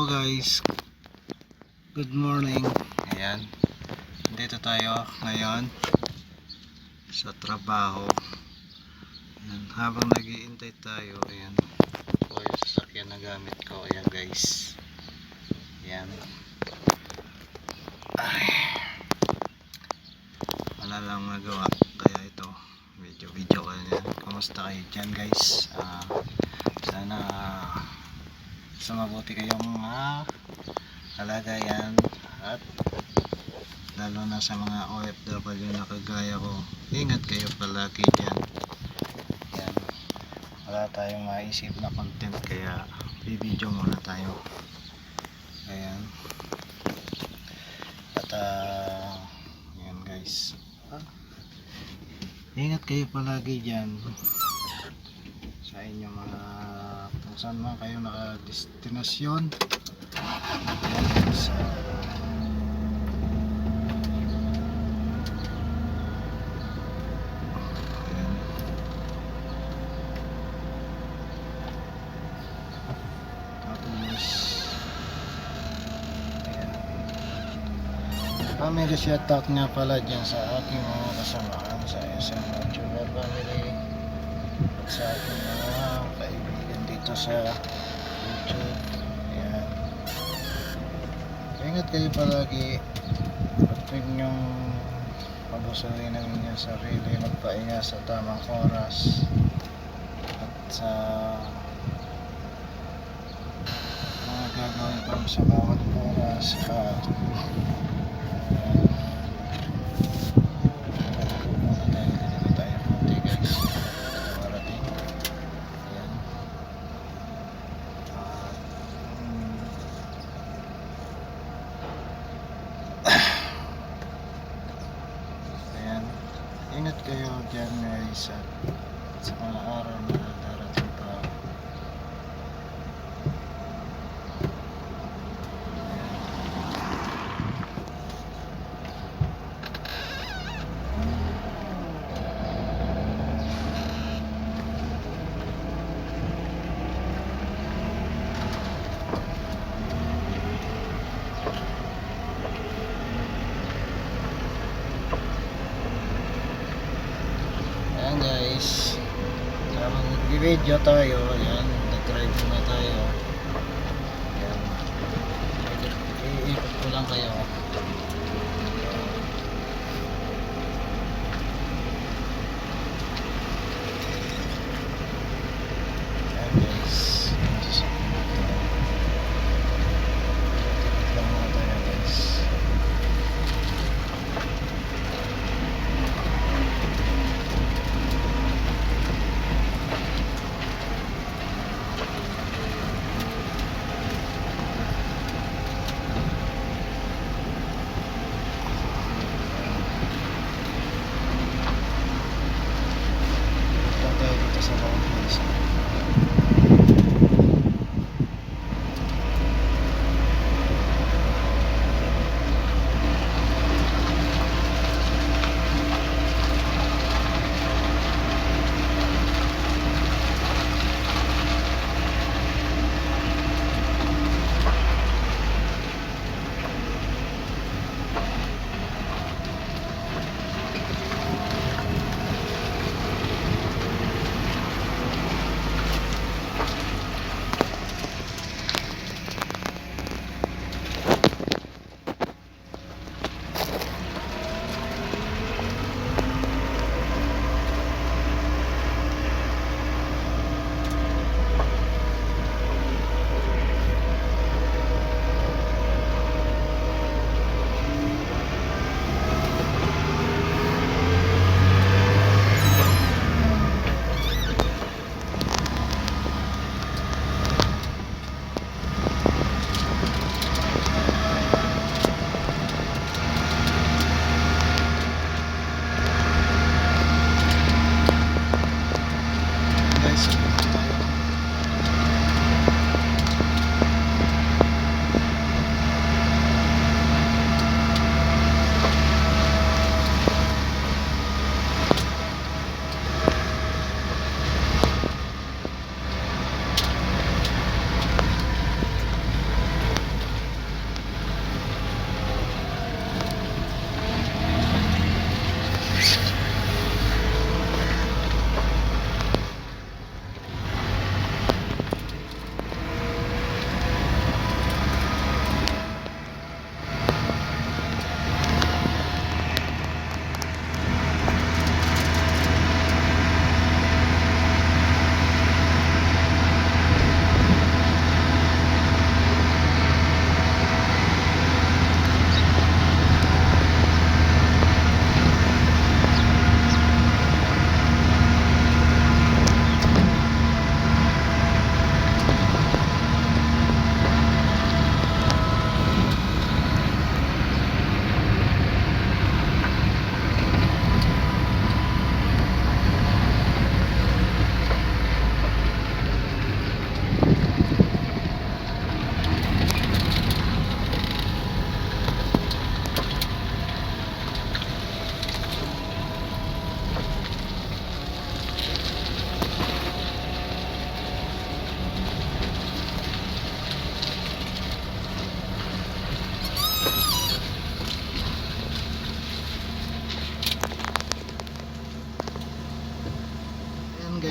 guys, good morning. Ayan, dito tayo ngayon sa trabaho. Ayan, habang nag-iintay tayo, ayan po yung sasakyan na gamit ko. Ayan guys, ayan. Ay, wala lang magawa, kaya ito video ko. Ayan, kamusta kayo dyan guys? Sana sa mabuti kayong kalagayan, at lalo na sa mga OFW na kagaya ko, ingat kayo palagi dyan. Yan, wala tayong maisip na content, kaya video muna tayo. Ayan, at yan guys, ingat kayo palagi dyan sa inyong mga kung saan man kayo nakadestinasyon. Ayan guys, family shoutout nga pala dyan sa aking mga kasamaan sa SM YouTuber family at sa aking mga kaibigan dito sa YouTube. Ayan, ingat kayo palagi at huwag nyong mabusuhin ang inyong sarili, magpahinga sa tamang oras at sa mga gagawin pa sa bawat oras. Ingat kayo dyan guys, at sa mga araw na darating pa. Ayan guys, habang nag-video tayo, ayan, nag-drive na tayo. Ayan, iikot ko lang kayo. Ayan guys, ikot lang muna tayo guys.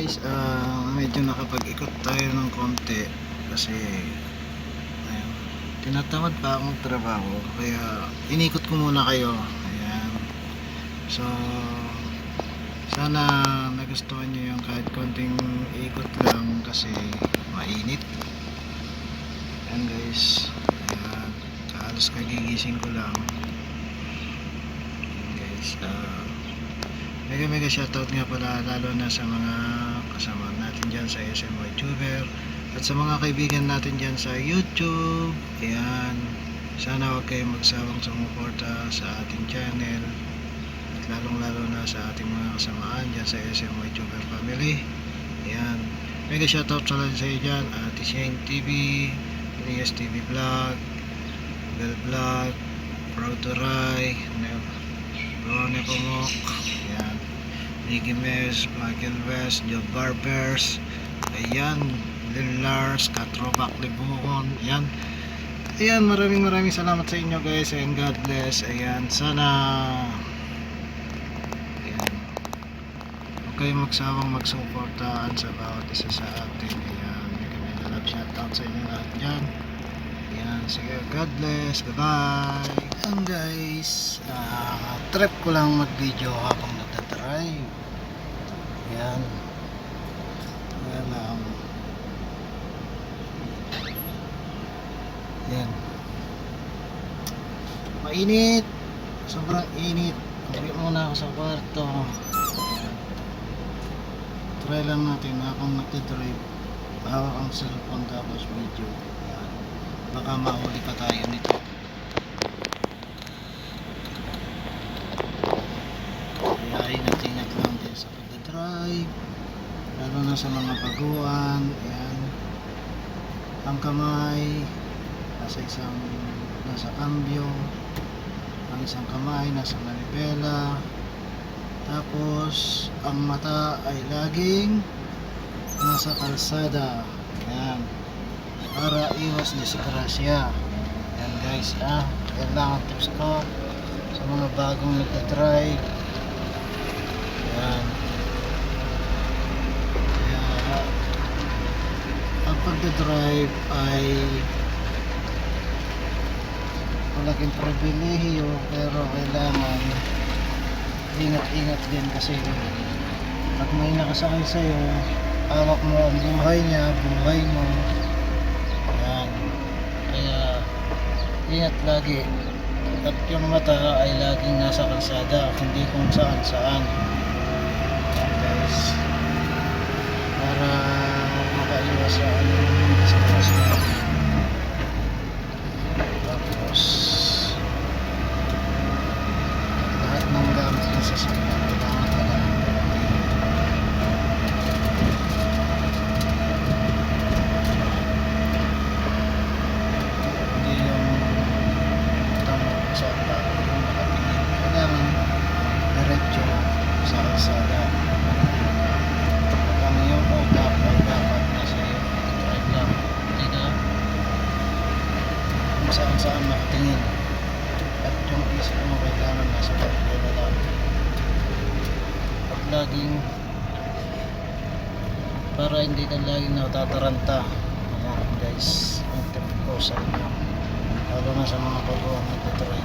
guys, medyo nakapag-ikot tayo ng konti kasi ayun, tinatamad pa akong trabaho kaya inikot ko muna kayo. Ayan. So sana nagustuhan nyo yung kahit konting ikot lang kasi mainit. Ayan guys, ayan, kaalos kagigising ko lang. Ayan guys, mega shoutout nga pala lalo na sa mga kasama natin dyan sa SMY Tuber at sa mga kaibigan natin dyan sa YouTube. Ayan, sana huwag kayong magsawang sumuporta sa ating channel at lalong lalo na sa ating mga kasamaan dyan sa SMY Tuber family. Ayan, mega shoutout sa iyo dyan, Ate Shane TV, Elias TV Vlog, Bell Vlog, Proud to Rai, Ronnie Pumok, ayan, Nicky Mes, Michael West, Joe Barbers, ayan, Lil Lars, Katrobak Libuhon, ayan. Ayan, maraming salamat sa inyo guys and God bless. Ayan, sana ayan, huwag kayong magsawang magsuportaan sa bawat isa sa atin. Ayan, mega love shoutout sa inyo lahat dyan. Ayan, sige, God bless, bye bye. Ayan guys, trip ko lang mag video habang nagdadrive. Ayan, ayan lang. Ayan, mainit, sobrang init. Uwi muna ako sa kwarto. Ayan, try lang natin habang nagdadrive, hawak ang cellphone tapos video. Ayan, baka mahuli pa tayo nito. Kaya ingat lang din sa pagdadrive, lalo na sa mga baguhan. Ayan, ang kamay nasa cambio, ang isang kamay nasa manibela, tapos ang mata ay laging nasa kalsada. Ayan, para iwas disgrasya. Ayan guys, yan lang ang tips ko sa mga bagong nagdadrive. Ayan, kaya ang pagdadrive ay malaking pribilehiyo pero kailangan ingat din kasi pag may nakasakay sa'yo, hawak mo ang buhay niya, buhay mo. Ayan, kaya ingat lagi at yung mata ay laging nasa kalsada, hindi kung saan. Ayan guys, para makaiwas sa disgrasya. Tapos lahat ng gamit na sasakyan kailangan talagang hindi yung tamo sa tao yung nakatingin, kailangan diretso sa kalsada. Pag ang iyong utak ay dapat nasa iyo drive lang, hindi na kung saan makatingin at yung isip mo kailangan nasa pagkula lang at laging para hindi ka laging natataranta. Ayan guys, ang tip ko sa inyo lalo na sa mga bago ang nagtatry.